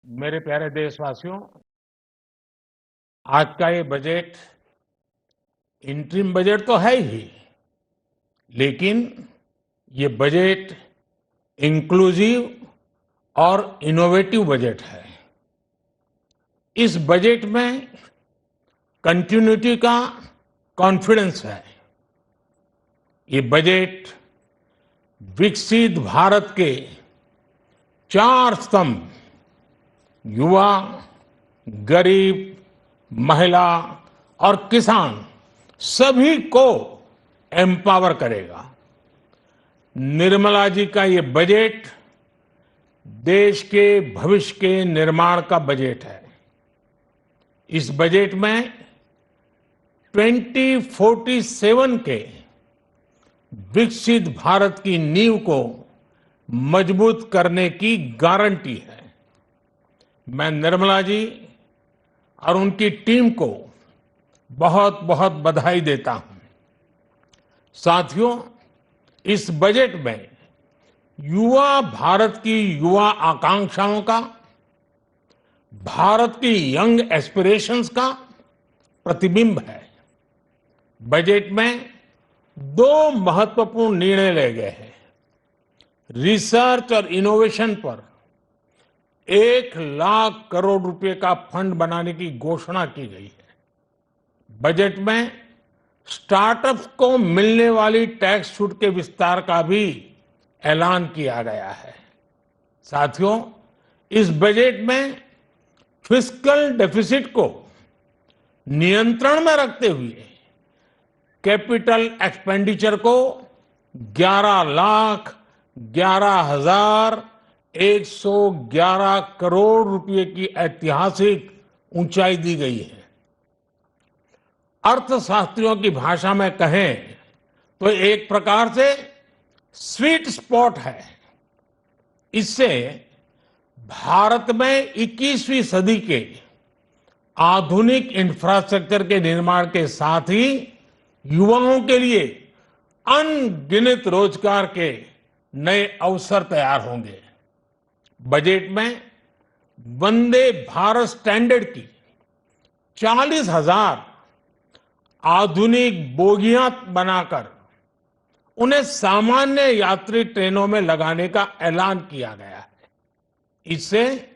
मेरे प्यारे देशवासियों, आज का ये बजट इंटरिम बजट तो है ही, लेकिन ये बजट इंक्लूसिव और इनोवेटिव बजट है। इस बजट में कंटिन्यूटी का कॉन्फिडेंस है। ये बजट विकसित भारत के चार स्तंभ युवा, गरीब, महिला और किसान सभी को एम्पावर करेगा। निर्मला जी का ये बजट देश के भविष्य के निर्माण का बजट है। इस बजट में 2047 के विकसित भारत की नींव को मजबूत करने की गारंटी है। मैं निर्मला जी और उनकी टीम को बहुत बहुत बधाई देता हूं। साथियों, इस बजट में युवा भारत की युवा आकांक्षाओं का, भारत की यंग एस्पिरेशंस का प्रतिबिंब है। बजट में दो महत्वपूर्ण निर्णय लिए गए हैं। रिसर्च और इनोवेशन पर 1,00,000 करोड़ रुपए का फंड बनाने की घोषणा की गई है। बजट में स्टार्टअप्स को मिलने वाली टैक्स छूट के विस्तार का भी ऐलान किया गया है। साथियों, इस बजट में फिस्कल डेफिसिट को नियंत्रण में रखते हुए कैपिटल एक्सपेंडिचर को 11,11,111 करोड़ रुपए की ऐतिहासिक ऊंचाई दी गई है। अर्थशास्त्रियों की भाषा में कहें तो एक प्रकार से स्वीट स्पॉट है। इससे भारत में 21वीं सदी के आधुनिक इंफ्रास्ट्रक्चर के निर्माण के साथ ही युवाओं के लिए अनगिनत रोजगार के नए अवसर तैयार होंगे। बजट में वंदे भारत स्टैंडर्ड की 40,000 आधुनिक बोगियां बनाकर उन्हें सामान्य यात्री ट्रेनों में लगाने का ऐलान किया गया है। इससे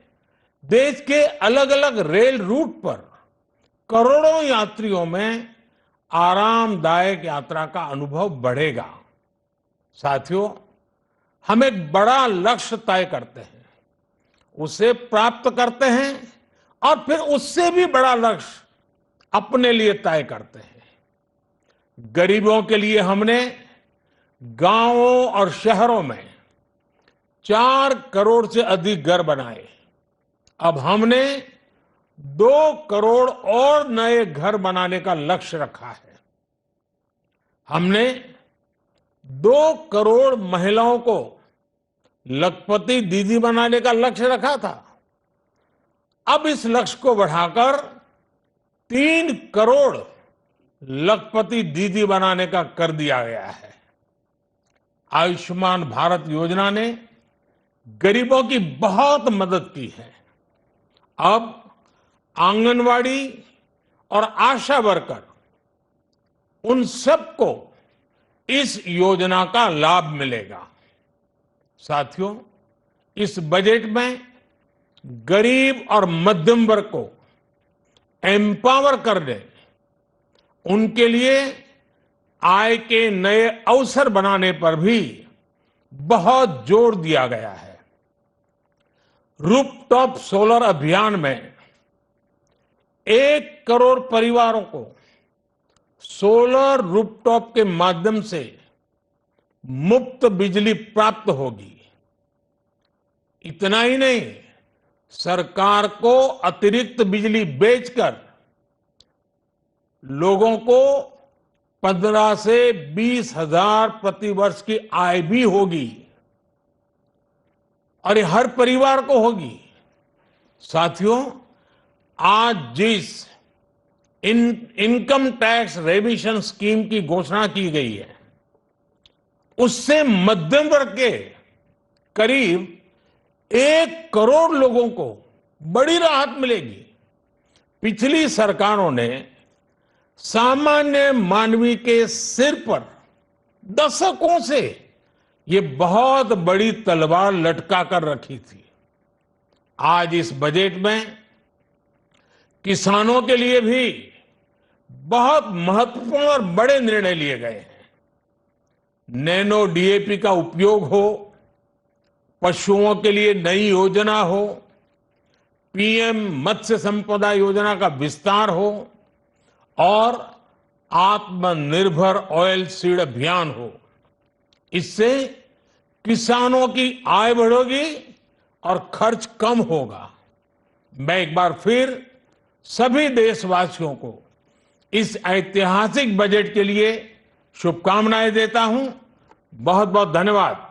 देश के अलग अलग रेल रूट पर करोड़ों यात्रियों में आरामदायक यात्रा का अनुभव बढ़ेगा। साथियों, हम एक बड़ा लक्ष्य तय करते हैं, उसे प्राप्त करते हैं और फिर उससे भी बड़ा लक्ष्य अपने लिए तय करते हैं। गरीबों के लिए हमने गांवों और शहरों में 4 करोड़ से अधिक घर बनाए। अब हमने 2 करोड़ और नए घर बनाने का लक्ष्य रखा है। हमने 2 करोड़ महिलाओं को लखपति दीदी बनाने का लक्ष्य रखा था। अब इस लक्ष्य को बढ़ाकर 3 करोड़ लखपति दीदी बनाने का कर दिया गया है। आयुष्मान भारत योजना ने गरीबों की बहुत मदद की है। अब आंगनवाड़ी और आशा वर्कर, उन सबको इस योजना का लाभ मिलेगा। साथियों, इस बजट में गरीब और मध्यम वर्ग को एम्पावर करने, उनके लिए आय के नए अवसर बनाने पर भी बहुत जोर दिया गया है। रूफटॉप सोलर अभियान में 1 करोड़ परिवारों को सोलर रूफटॉप के माध्यम से मुफ्त बिजली प्राप्त होगी। इतना ही नहीं, सरकार को अतिरिक्त बिजली बेचकर लोगों को 15 से 20,000 प्रतिवर्ष की आय भी होगी और ये हर परिवार को होगी। साथियों, आज जिस इनकम टैक्स रेमिशन स्कीम की घोषणा की गई है, उससे मध्यम वर्ग के करीब 1 करोड़ लोगों को बड़ी राहत मिलेगी। पिछली सरकारों ने सामान्य मानवी के सिर पर दशकों से ये बहुत बड़ी तलवार लटका कर रखी थी। आज इस बजट में किसानों के लिए भी बहुत महत्वपूर्ण और बड़े निर्णय लिए गए हैं। नैनो डीएपी का उपयोग हो, पशुओं के लिए नई योजना हो, पीएम मत्स्य संपदा योजना का विस्तार हो और आत्मनिर्भर ऑयल सीड अभियान हो। इससे किसानों की आय बढ़ेगी और खर्च कम होगा। मैं एक बार फिर सभी देशवासियों को इस ऐतिहासिक बजट के लिए शुभकामनाएं देता हूं। बहुत बहुत धन्यवाद।